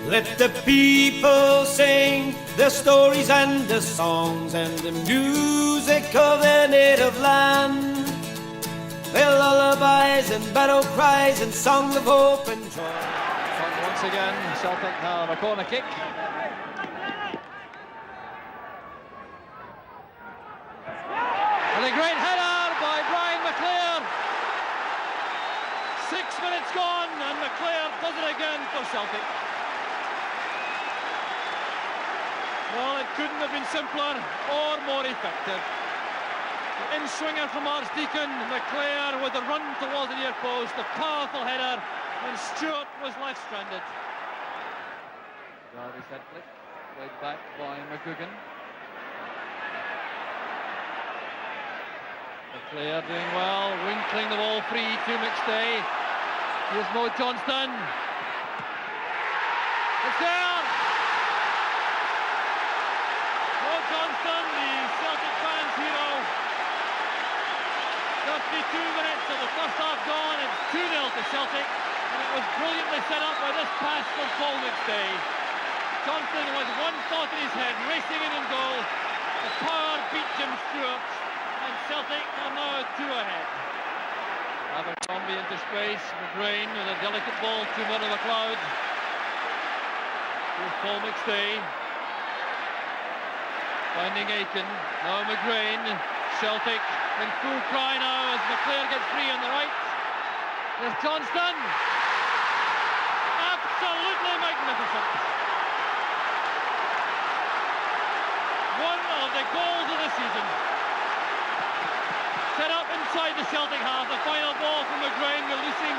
Let the people sing their stories and their songs and the music of their native land. Their lullabies and battle cries and songs of hope and joy. Once again, Celtic have a corner kick. And a great header by Brian McClair. 6 minutes gone and McClair does it again for Celtic. Well, it couldn't have been simpler or more effective. The in-swinger from Archdeacon, McClair with a run towards the near post, a powerful header, and Stewart was left stranded. Garvey's head flick, played back by McGugan. McClair doing well, winkling the ball free to McStay. Here's Mo Johnston. It's there! Johnston, the Celtic fans' hero. 52 minutes of the first half gone, it's 2-0 to Celtic, and it was brilliantly set up by this pass from Paul McStay. Johnston was one thought in his head, racing in goal. The power beat Jim Stewart, and Celtic are now 2 ahead. Abercrombie into space, McGrain with a delicate ball to Mirren McLeod. Here's Paul McStay. Finding Aiken, now McGrain, Celtic in full cry now as McClair gets free on the right. There's Johnston. Absolutely magnificent. One of the goals of the season. Set up inside the Celtic half, the final ball from McGrain, releasing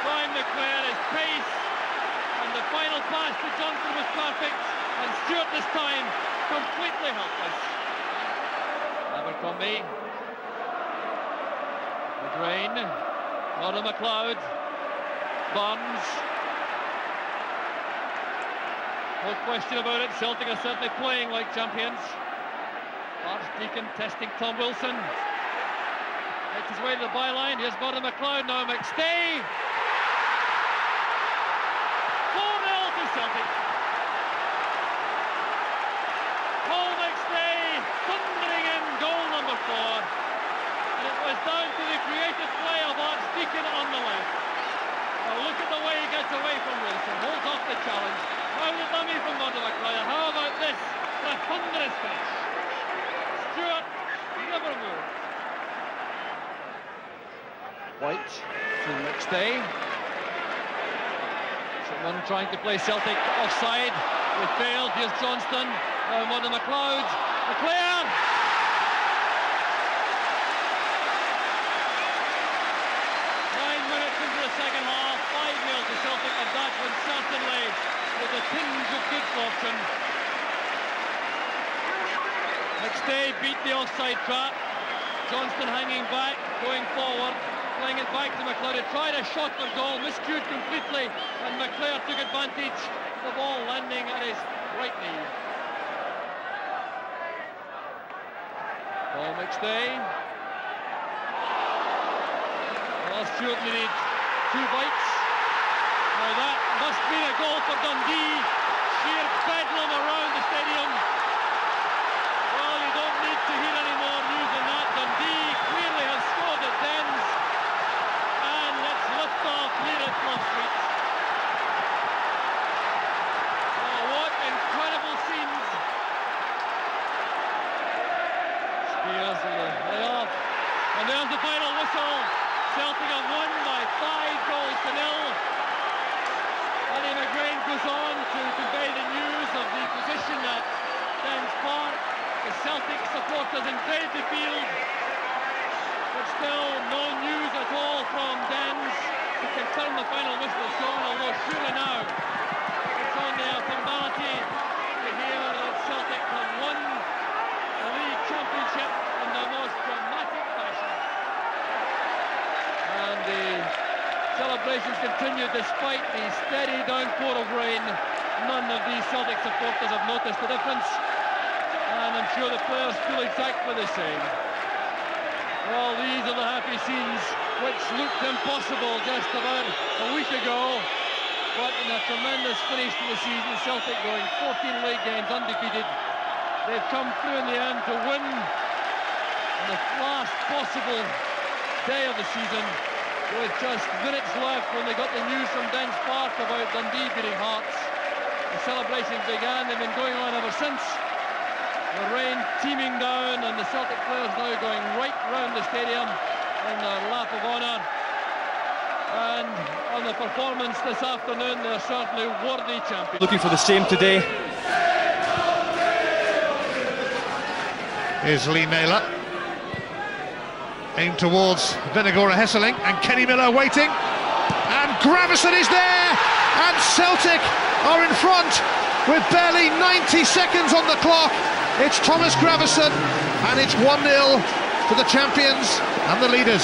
Brian McClair. His pace and the final pass to Johnston was perfect, and Stewart this time completely helpless. Abercrombie, McGrain, Mirren McLeod, Barnes. No question about it, Celtic are certainly playing like champions. Archdeacon testing Tom Wilson. Makes his way to the byline, here's Mirren McLeod, now McStay. 4-0 to Celtic. And it was down to the creative play of Archdeacon on the left. Now look at the way he gets away from Wilson, holds off the challenge. Now the dummy from Mirren McLeod. How about this? A thunderous finish. Stewart never moved. White to McStay. Someone trying to play Celtic offside. They failed. Here's Johnston. Now Mirren McLeod. McClair. 9 minutes into the second half, 5-0 to Celtic, and that one certainly with a tinge of good fortune. McStay beat the offside trap. Johnston hanging back, going forward, playing it back to McLeod. He tried a shot for goal, miscued completely, and McClair took advantage. The ball landing at his right knee. Paul McStay. Well, Stewart needed 2 bites. Now that must be a goal for Dundee. Sheer bedlam around the stadium. Well, you don't need to hear any more news than that. Dundee clearly has scored at Dens. And let's lift off here at Clough Street. Oh, what incredible scenes. Spears will lay off. And there's the final whistle. Celtic have won by 5 goals to 0. Andy McGrain goes on to convey the news of the position at Dens Park. The Celtic supporters invade the field, but still no news at all from Dens to confirm the final whistle is gone, although surely now it's only a formality to hear that Celtic have won the league championship in the most dramatic fashion. And the celebrations continue despite the steady downpour of rain. None of these Celtic supporters have noticed the difference, and I'm sure the players feel exactly the same. Well, these are the happy scenes which looked impossible just about a week ago, But in a tremendous finish to the season, Celtic going 14 league games undefeated. They've come through in the end to win on the last possible day of the season, with just minutes left when they got the news from Dens Park about Dundee beating Hearts. The celebrations began, they've been going on ever since. The rain teeming down and the Celtic players now going right round the stadium in their lap of honour. And on the performance this afternoon, they're certainly worthy champions. Looking for the same today. Here's Lee Naylor. Aimed towards Venegora Hesseling, and Kenny Miller waiting. And Graveson is there! And Celtic are in front with barely 90 seconds on the clock. It's Thomas Graveson, and it's 1-0 to the champions and the leaders.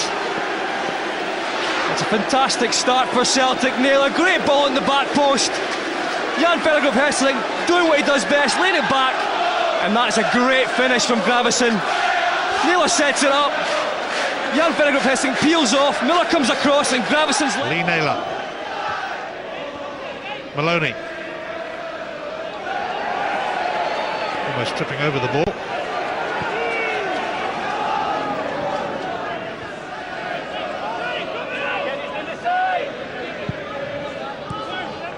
It's a fantastic start for Celtic. Naylor, great ball in the back post. Jan Venegora Hesseling doing what he does best, laying it back. And that's a great finish from Graveson. Naylor sets it up. Jan Venegora Hesseling peels off. Miller comes across and Graveson's... Lee Naylor. Maloney. Almost tripping over the ball.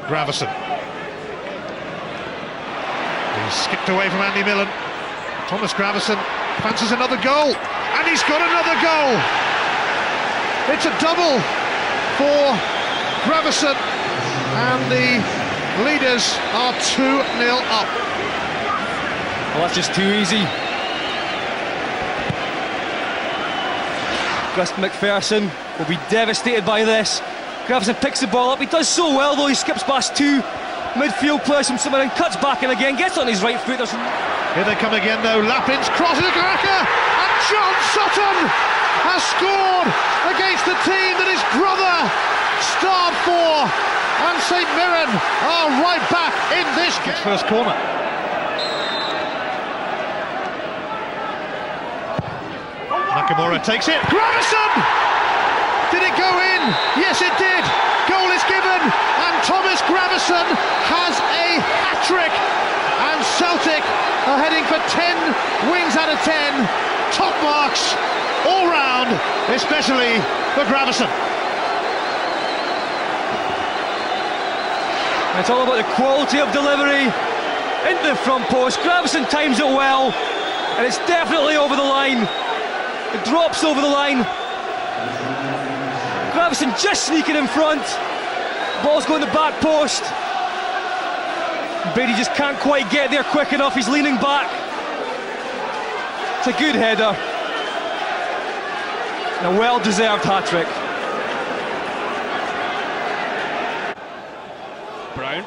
Graveson. He's skipped away from Andy Millen. Thomas Graveson fancies another goal, and he's got another goal. It's a double for Graveson, and the leaders are 2-0 up. Well, that's just too easy. Chris McPherson will be devastated by this. Graveson picks the ball up. He does so well, though. He skips past two midfield players from St Mirren, cuts back in again, gets on his right foot. Here they come again, though. Lappins crosses a cracker, and John Sutton has scored against the team that his brother starred for. And St Mirren are right back in this game. First corner. Nakamura takes it. Graveson! Did it go in? Yes, it did. Goal is given, and Thomas Graveson has a hat-trick. And Celtic are heading for 10 wins out of 10. Top marks all round, especially for Graveson. It's all about the quality of delivery into the front post. Graveson times it well, and it's definitely over the line. It drops over the line. Graveson just sneaking in front. Ball's going to the back post. Beatty just can't quite get there quick enough. He's leaning back. It's a good header. And a well-deserved hat-trick. Brown.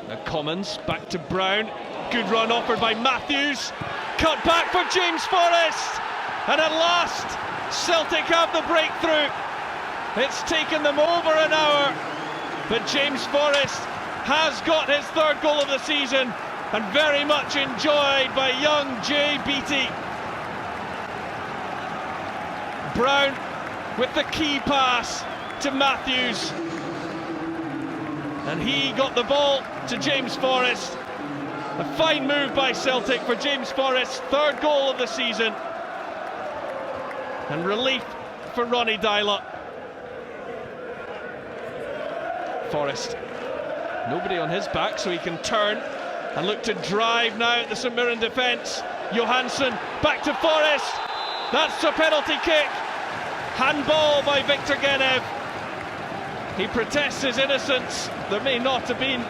Now Commons back to Brown. Good run offered by Matthews. Cut back for James Forrest. And at last, Celtic have the breakthrough. It's taken them over an hour, but James Forrest has got his third goal of the season, and very much enjoyed by young Jay Beattie. Brown with the key pass to Matthews, and he got the ball to James Forrest. A fine move by Celtic for James Forrest's third goal of the season, and relief for Ronnie Dyler. Forrest, nobody on his back, so he can turn and look to drive now at the St Mirren defence. Johansson back to Forrest. That's a penalty kick. Handball by Victor Genev. He protests his innocence. There may not have been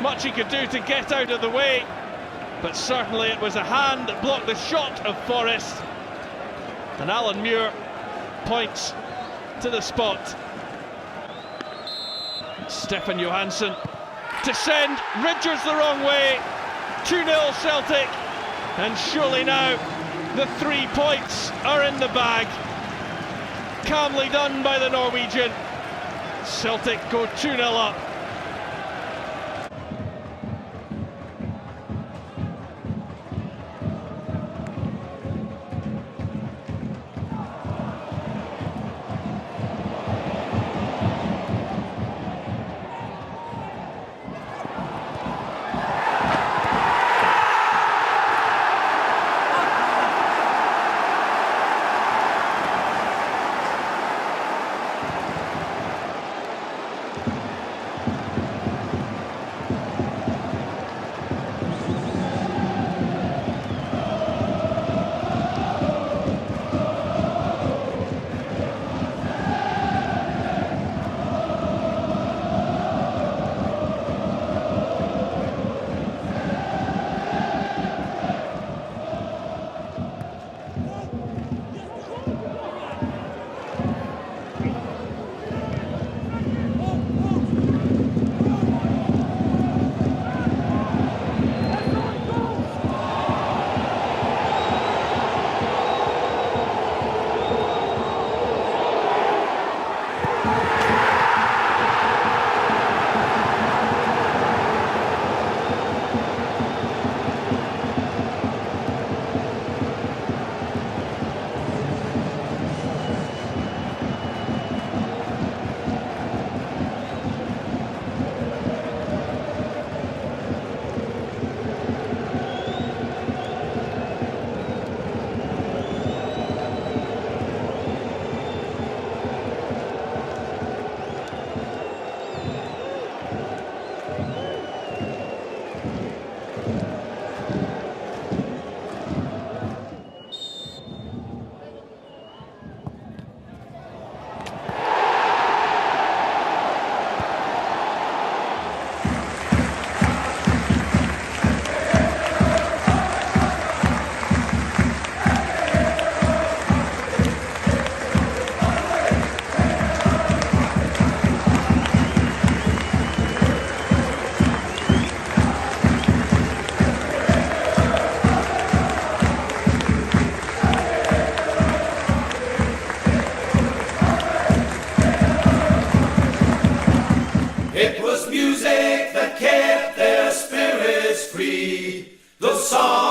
much he could do to get out of the way, but certainly it was a hand that blocked the shot of Forrest. And Alan Muir points to the spot. Stefan Johansson to send Ridgers the wrong way. 2-0 Celtic, and surely now the 3 points are in the bag. Calmly done by the Norwegian. Celtic go 2-0 up. song.